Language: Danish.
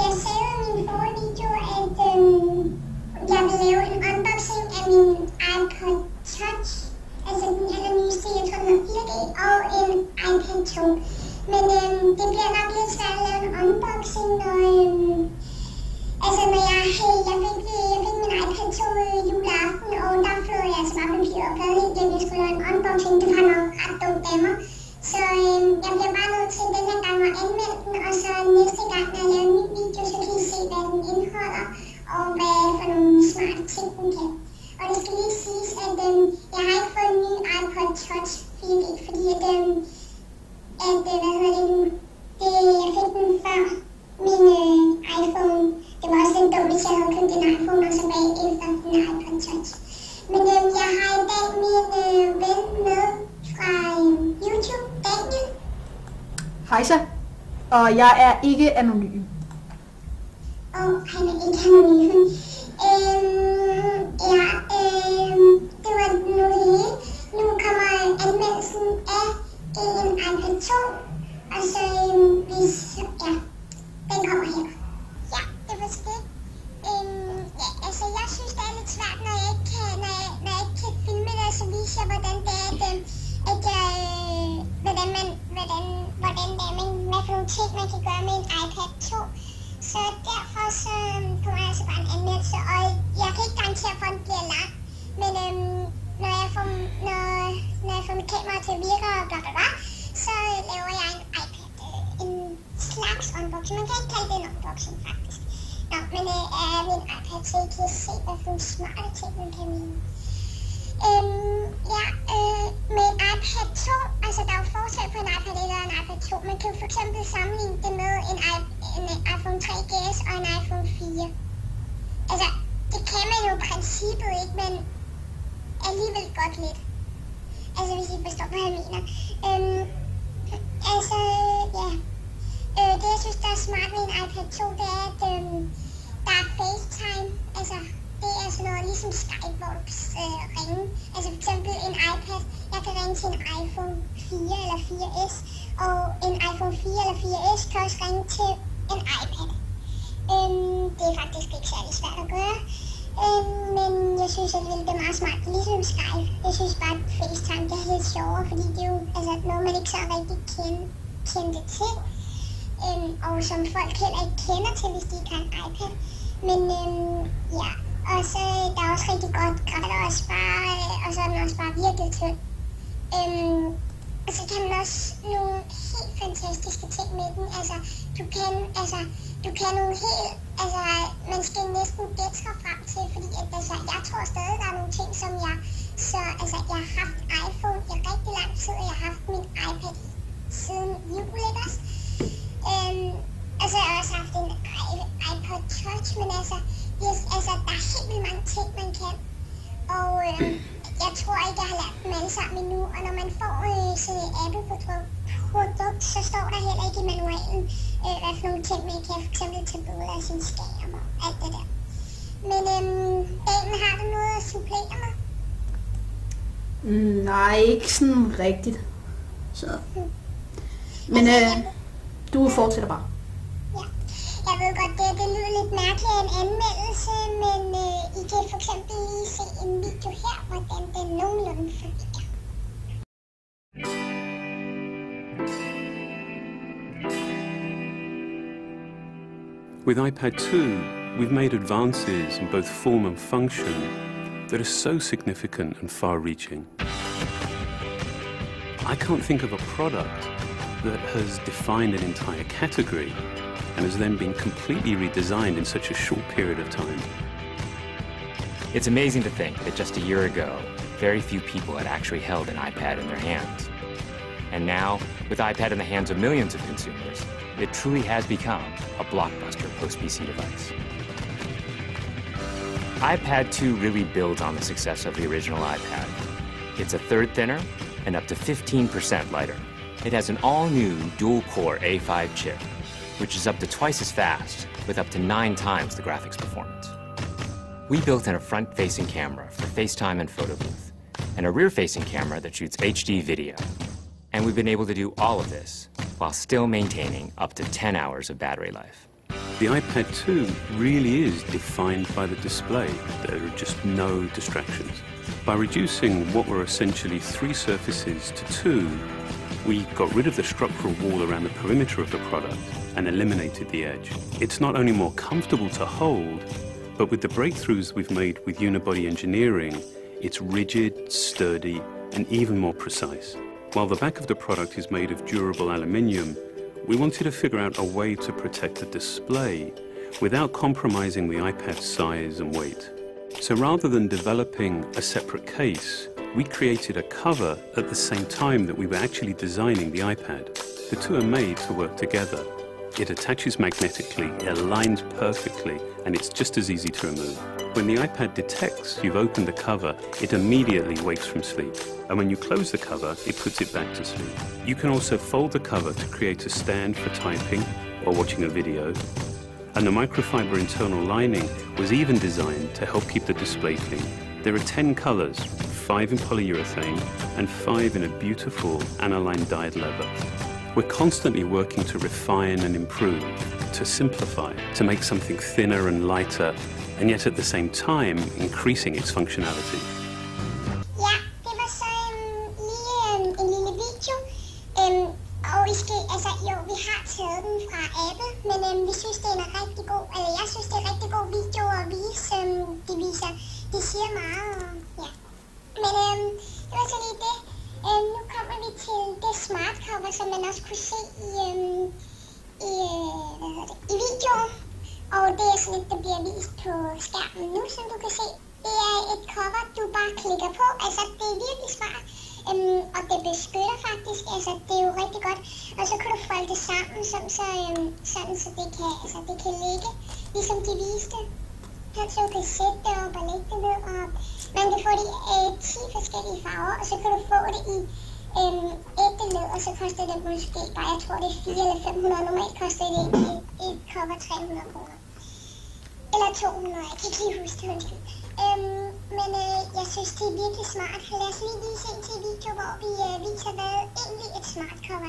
Jeg sagde i min forrige video, at jeg vil lave en unboxing af min iPod Touch, altså den allernyeste, jeg tror den er 4G, og en iPad 2. Men det bliver nok lidt svært at lave en unboxing, når jeg fik min iPad 2 juleaften, og der flød jeg altså bare papir og plade helt hjem. Jeg skulle lave en unboxing, det var nok ret dumt af mig. Så jeg bliver bare nødt til den her gang at anmelde den, og så næste gang, når jeg laver en ny video, så kan I se, hvad den indeholder, og hvad er for nogle smarte ting, den kan. Og det skal lige siges, at jeg har ikke fået en ny iPod Touch 4G, fordi jeg fik den før min iPhone. Det var også lidt dumt, hvis jeg havde købt en iPhone, og så bagefter en iPod Touch. Men jeg har i dag min ven med fra YouTube, Daniel. Hejsa, og jeg er ikke anonym. Og han er ikke anonym. Det var nu det hele. Nu kommer anmeldelsen af en iPad 2, og så den kommer her. Ja, det var skidt. Jeg synes, det er lidt svært, når jeg ikke kan filme det, så viser jeg, hvordan det er, hvad for nogle ting, man kan gøre med en iPad 2. Så derfor kommer jeg altså bare en anmeldelse, og jeg kan ikke garantere for, at den bliver lang. Men når jeg får mit kamera til at virke og bla, så laver jeg en iPad, en slags unboxing. Man kan ikke kalde det en unboxing, faktisk. Nå, men det er min iPad, så I kan se, hvad for nogle smarte ting, man kan med. Med en iPad 2, altså der er jo forskel på en iPad 1 og en iPad 2. Man kan jo for eksempel sammenligne det med en iPhone 3GS og en iPhone 4. Altså, det kan man jo i princippet ikke, men alligevel godt lidt. Altså, hvis I forstår, hvad jeg mener. Det jeg synes, der er smart med en iPad 2, det er, at der er FaceTime. Altså, det er sådan noget ligesom Skype, hvor du ringe. Altså for eksempel en iPad. Jeg kan ringe til en iPhone 4 eller 4S. Og en iPhone 4 eller 4S kan også ringe til en iPad. Det er faktisk ikke særlig svært at gøre. Men jeg synes, at det er meget smart. Ligesom Skype. Jeg synes bare, at FaceTime det er lidt sjovere, fordi det er jo noget, man ikke så rigtig kendte til. Og som folk heller ikke kender til, hvis de ikke har en iPad. Men og så der er også rigtig godt græt og spare, og så er den også bare virkelig tynd. Og så kan man også nogle helt fantastiske ting med den. Altså, du kan nogle helt, man skal næsten gætte sig frem til, fordi jeg tror stadig, der er nogle ting, som jeg har haft iPhone i rigtig lang tid, og jeg har haft min iPad siden jul, ikke også? Og så har jeg også haft en iPod Touch, men der er helt vildt mange ting, man kan. Og jeg tror ikke, jeg har lært dem alle sammen endnu. Og når man får sådan et Apple-produkt, så står der heller ikke i manualen, hvad for nogle ting man kan. For eksempel tage billeder af sin skærm og alt det der. Men Daniel, har du noget at supplere mig? Nej, ikke sådan rigtigt. Så. Men du fortsætter bare. Jeg ved godt, det lyder lidt mærkeligt af en anmeldelse, men I kan for eksempel lige se en video her, hvordan den nogenlunde fungerer. With iPad 2, we've made advances in both form and function that are so significant and far-reaching. I can't think of a product that has defined an entire category and has then been completely redesigned in such a short period of time. It's amazing to think that just a year ago, very few people had actually held an iPad in their hands. And now, With iPad in the hands of millions of consumers, it truly has become a blockbuster post-PC device. iPad 2 really builds on the success of the original iPad. It's a third thinner and up to 15% lighter. It has an all-new dual-core A5 chip, which is up to twice as fast, with up to 9 times the graphics performance. We built in a front-facing camera for FaceTime and photo booth, and a rear-facing camera that shoots HD video. And we've been able to do all of this while still maintaining up to 10 hours of battery life. The iPad 2 really is defined by the display. There are just no distractions. By reducing what were essentially 3 surfaces to 2, we got rid of the structural wall around the perimeter of the product and eliminated the edge. It's not only more comfortable to hold, but with the breakthroughs we've made with unibody engineering, it's rigid, sturdy, and even more precise. While the back of the product is made of durable aluminium, we wanted to figure out a way to protect the display without compromising the iPad's size and weight. So rather than developing a separate case, we created a cover at the same time that we were actually designing the iPad. The two are made to work together. It attaches magnetically, it aligns perfectly, and it's just as easy to remove. When the iPad detects you've opened the cover, it immediately wakes from sleep. And when you close the cover, it puts it back to sleep. You can also fold the cover to create a stand for typing or watching a video. And the microfiber internal lining was even designed to help keep the display clean. There are 10 colors, 5 in polyurethane and 5 in a beautiful aniline dyed leather. We're constantly working to refine and improve, to simplify, to make something thinner and lighter, and yet at the same time increasing its functionality. Ja, det var så lige en lille video, og vi har taget den fra Apple, men vi synes det er en rigtig god, jeg synes det er en rigtig god video at vise, det siger meget, og ja. Men det var så lige det. Nu kommer vi til det smart cover, som man også kunne se i videoen. Og det er sådan et, der bliver vist på skærmen nu, som du kan se. Det er et cover, du bare klikker på. Altså, det er virkelig smart. Og det beskytter faktisk. Altså, det er jo rigtig godt. Og så kan du folde det sammen, så det kan ligge, ligesom de viste. Så du kan sætte det op og lægge det ned. Og man kan få det i 10 forskellige farver, og så kan du få det i ægte led, og så koster det måske bare, jeg tror det er 400 eller 500. Normalt koster det et cover 300 kroner. Eller 200, jeg kan ikke lige huske det, undskyld. Men jeg synes, det er virkelig smart. Lad os lige vise en til video, hvor vi viser, hvad egentlig et smart cover